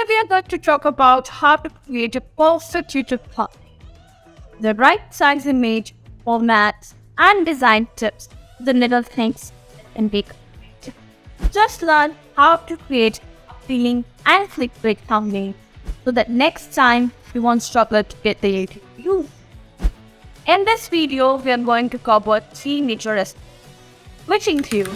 we are going to talk about how to create a perfect YouTube thumbnail, the right size image, formats, and design tips, the little things and big. Just learn how to create appealing and clickbait thumbnail so that next time you won't struggle to get the YouTube views. In this video, we are going to cover 3 major aspects, which include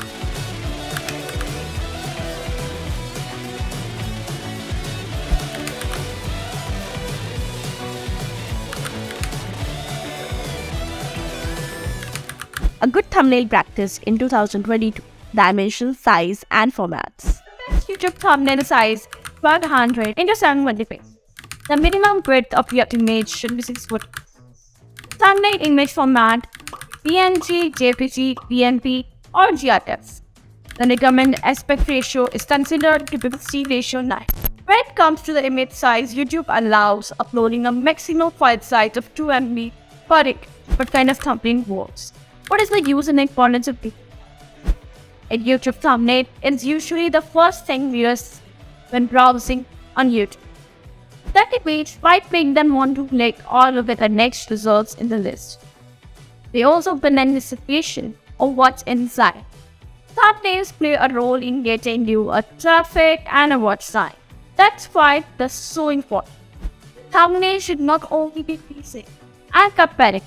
a good thumbnail practice in 2022, dimension, size, and formats. YouTube thumbnail size 1200 into 720 pixels. The minimum width of your image should be 6 foot. Thumbnail image format PNG, JPG, PNP, or GRTF. The recommended aspect ratio is considered to be 50 ratio 9. When it comes to the image size, YouTube allows uploading a maximum file size of 2 MB per day. What kind of thumbnail works? What is the use and importance of it? A YouTube thumbnail is usually the first thing viewers when browsing on YouTube. That image might make them want to click all of the next results in the list. They also open anticipation of what's inside. Thumbnails play a role in getting you a traffic and a watch time. That's why they're so important. Thumbnail should not only be pleasing and compelling,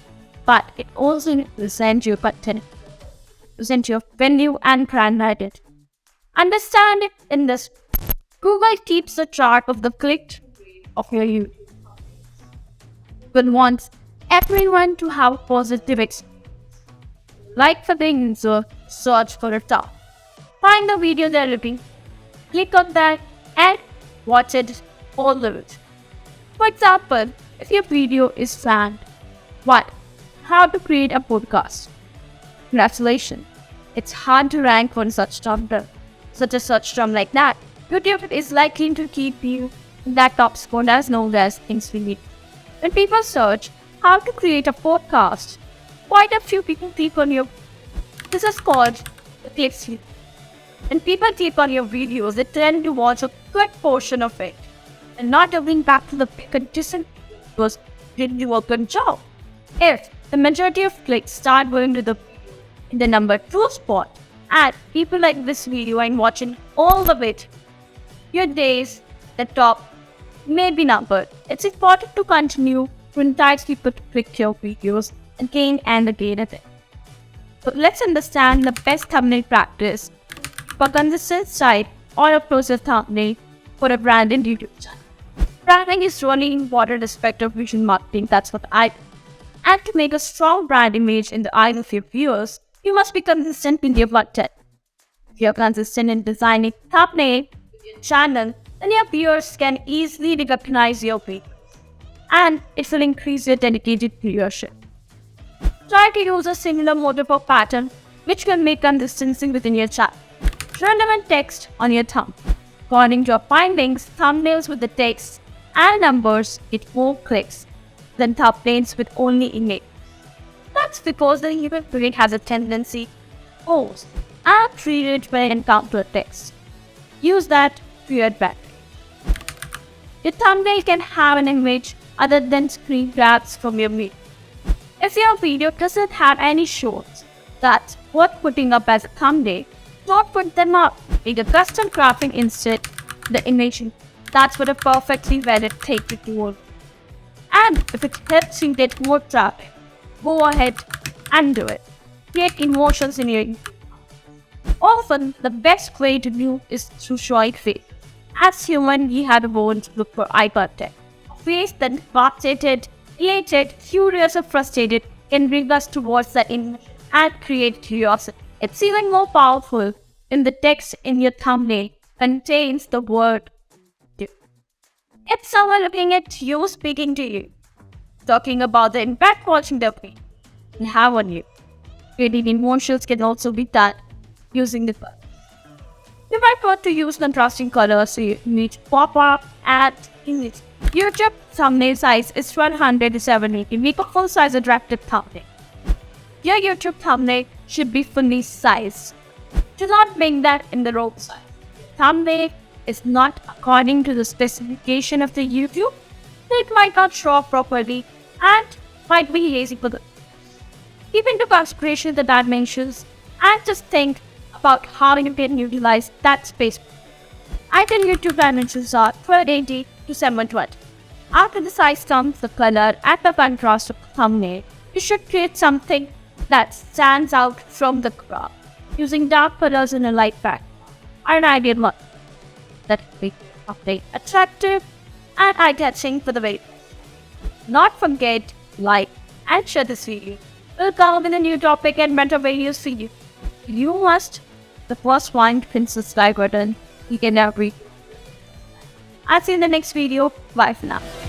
but it also represents your content, present your value and brand identity. Understand it in this. Google keeps a chart of the click of your YouTube. Google wants everyone to have a positive experience. Like for the user, search for a top. Find the video they're looking, click on that and watch it all the way. For example, if your video is found, how to create a podcast. Congratulations. It's hard to rank for such a search term like that. YouTube is likely to keep you in that top spot as long as things we need. When people search how to create a podcast, quite a few people click on your. This is called the click sleep. When people click on your videos, they tend to watch a good portion of it and not going back to the content because didn't do a good job. If the majority of clicks start going to the number 2 spot and people like this video and watching all of it, your days the top may be numbered. It's important to continue to entice people to click your videos again and again and again. So let's understand the best thumbnail practice for consistent style or a process thumbnail for a brand in YouTube channel. Branding is really important aspect of visual marketing. That's what I do. And to make a strong brand image in the eyes of your viewers, you must be consistent with your content. If you're consistent in designing thumbnail for your channel, then your viewers can easily recognize your videos, and it will increase your dedicated viewership. Try to use a similar motive or pattern which can make consistency within your channel. Relevant text on your thumb. According to your findings, thumbnails with the text and numbers get more clicks than thumbnails with only image. That's because the human brain has a tendency to pause and read it when it encounters text. Use that to your advantage. Your thumbnail can have an image other than screen grabs from your video. If your video doesn't have any shots that's worth putting up as a thumbnail, don't put them up. Make a custom graphic instead the image. That's what a perfectly valid thing to do. And if it helps you get more traffic, go ahead and do it. Create emotions in your video. Often, the best way to do is through showing face. As human, we have evolved to look for eye contact. A face that is frustrated, elated, curious, or frustrated can bring us towards the image and create curiosity. It's even more powerful when the text in your thumbnail contains the word "do." It's someone looking at you, speaking to you, talking about the impact watching the video can have on you. Creating emotions can also be done using the colors. You might want to use contrasting colors so your image pop up and image. YouTube thumbnail size is 1200 to 780. Make a full size attractive thumbnail. Your YouTube thumbnail should be fully sized. Do not make that in the wrong size. Thumbnail is not according to the specification of the YouTube, it might not show up properly and might be lazy for the. Keep into consideration the dimensions and just think about how you can utilize that space. Ideal YouTube dimensions are 1280 to 720. After the size comes the color and the contrast of the thumbnail. You should create something that stands out from the crowd using dark colors in a light background. An ideal one that will be attractive and eye-catching for the very first. Not forget, like and share this video. We'll come with a new topic and better videos for you. You must the first one to hit the subscribe button. You can now read. I'll see you in the next video. Bye for now.